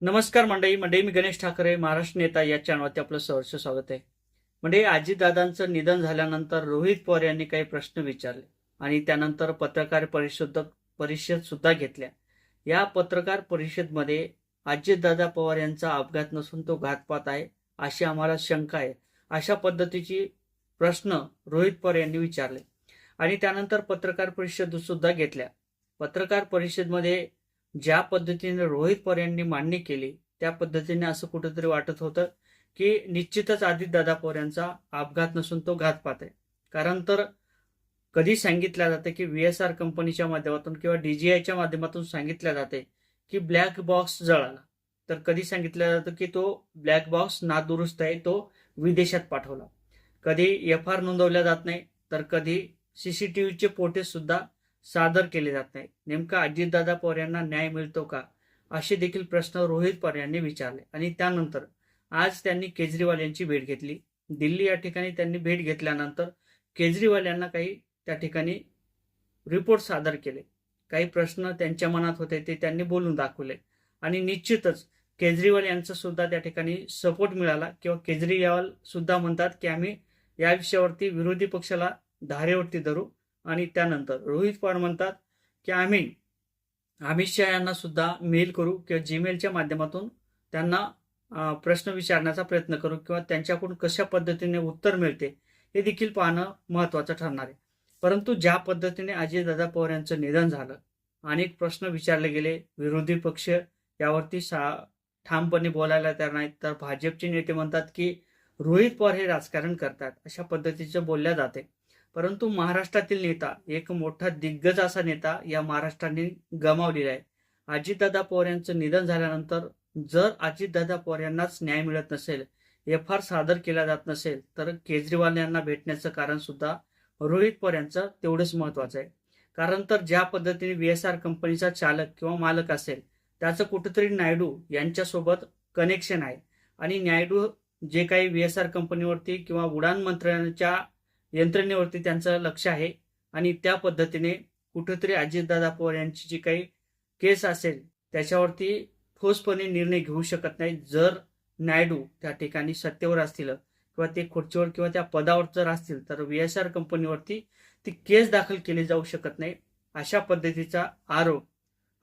नमस्कार मंडळी मी गणेश ठाकरे, महाराष्ट्र नेता या चॅनलवरती आपलं सहर्ष स्वागत आहे. मंडळी, अजितदादांचं निधन झाल्यानंतर रोहित पवार यांनी काही प्रश्न विचारले आणि त्यानंतर पत्रकार परिषद सुद्धा घेतल्या. या पत्रकार परिषदमध्ये अजितदादा पवार यांचा अपघात नसून तो घातपात आहे अशी आम्हाला शंका आहे, अशा पद्धतीची प्रश्न रोहित पवार यांनी विचारले आणि त्यानंतर पत्रकार परिषद सुद्धा घेतल्या. पत्रकार परिषदमध्ये ज्या पद्धतीने रोहित पवार यांनी मांडणी केली त्या पद्धतीने असं कुठेतरी वाटत होतं की निश्चितच अजितदादा पवार यांचा अपघात नसून तो घातपात आहे. कारण तर कधी सांगितलं जातं की VSR कंपनीच्या माध्यमातून किंवा DGIच्या माध्यमातून सांगितलं जाते की ब्लॅक बॉक्स जळाला, तर कधी सांगितलं जातं की तो ब्लॅक बॉक्स नादुरुस्त आहे, तो विदेशात पाठवला. कधी FR नोंदवल्या जात नाही, तर कधी CCTVचे फोटो सुद्धा सादर केले जात नाही. नेमका अजितदादा पवार यांना न्याय मिळतो का, असे देखील प्रश्न रोहित पवार यांनी विचारले. आणि त्यानंतर आज त्यांनी केजरीवाल यांची भेट घेतली. दिल्ली या ठिकाणी त्यांनी भेट घेतल्यानंतर केजरीवाल यांना काही त्या ठिकाणी रिपोर्ट सादर केले. काही प्रश्न त्यांच्या मनात होते ते त्यांनी बोलून दाखवले आणि निश्चितच केजरीवाल यांचा सुद्धा त्या ठिकाणी सपोर्ट मिळाला. किंवा केजरीवाल सुद्धा म्हणतात की आम्ही या विषयावरती विरोधी पक्षाला धारेवरती धरू. आणि त्यानंतर रोहित पवार म्हणतात की आम्ही अमित शहा यांना सुद्धा मेल करू किंवा जीमेलच्या माध्यमातून त्यांना प्रश्न विचारण्याचा प्रयत्न करू किंवा त्यांच्याकडून कशा पद्धतीने उत्तर मिळते हे देखील पाहणं महत्वाचं ठरणार आहे. परंतु ज्या पद्धतीने अजितदादा पवार यांचं निधन झालं, अनेक प्रश्न विचारले गेले, विरोधी पक्ष यावरती ठामपणे बोलायला तयार नाहीत, तर भाजपचे नेते म्हणतात की रोहित पवार हे राजकारण करतात, अशा पद्धतीचं बोलल्या जाते. परंतु महाराष्ट्रातील नेता, एक मोठा दिग्गज असा नेता या महाराष्ट्राने गमावलेला आहे. अजितदादा पवार यांचं निधन झाल्यानंतर जर अजितदादा पवार यांनाच न्याय मिळत नसेल, FR सादर केला जात नसेल, तर केजरीवाल यांना भेटण्याचं कारण सुद्धा रोहित पवार यांचं तेवढंच महत्वाचं आहे. कारण तर ज्या पद्धतीने VSR कंपनीचा चालक किंवा मालक असेल, त्याचं कुठेतरी नायडू यांच्यासोबत कनेक्शन आहे आणि नायडू जे काही VSR कंपनीवरती किंवा उडान मंत्रालयाच्या यंत्रणेवरती त्यांचं लक्ष आहे आणि त्या पद्धतीने कुठेतरी अजितदादा पवार यांची जी काही केस असेल त्याच्यावरती ठोसपणे निर्णय घेऊ शकत नाही. जर नायडू त्या ठिकाणी सत्तेवर असतील किंवा ते खुर्चीवर किंवा त्या पदावर जर असतील, तर VSR कंपनीवरती ती केस दाखल केली जाऊ शकत नाही. अशा पद्धतीचा आरोप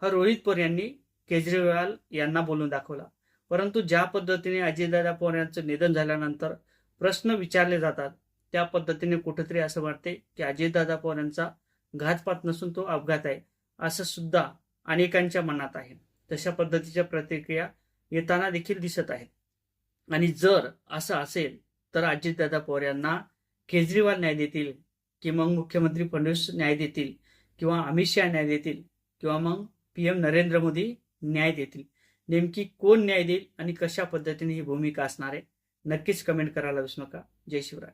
हा रोहित पवार यांनी केजरीवाल यांना बोलून दाखवला. परंतु ज्या पद्धतीने अजितदादा पवार यांचं निधन झाल्यानंतर प्रश्न विचारले जातात, त्या पद्धतीने कुठेतरी असं वाटते की अजितदादा पवार यांचा घातपात नसून तो अपघात आहे, असं सुद्धा अनेकांच्या मनात आहे. तशा पद्धतीच्या प्रतिक्रिया येताना देखील दिसत आहेत. आणि जर असं असेल तर अजितदादा पवार यांना केजरीवाल न्याय देतील की मग मुख्यमंत्री फडणवीस न्याय देतील किंवा अमित शहा न्याय देतील किंवा मग PM नरेंद्र मोदी न्याय देतील, नेमकी कोण न्याय देईल आणि कशा पद्धतीने ही भूमिका असणार आहे, नक्कीच कमेंट करायला विसरू नका. जय शिवराय.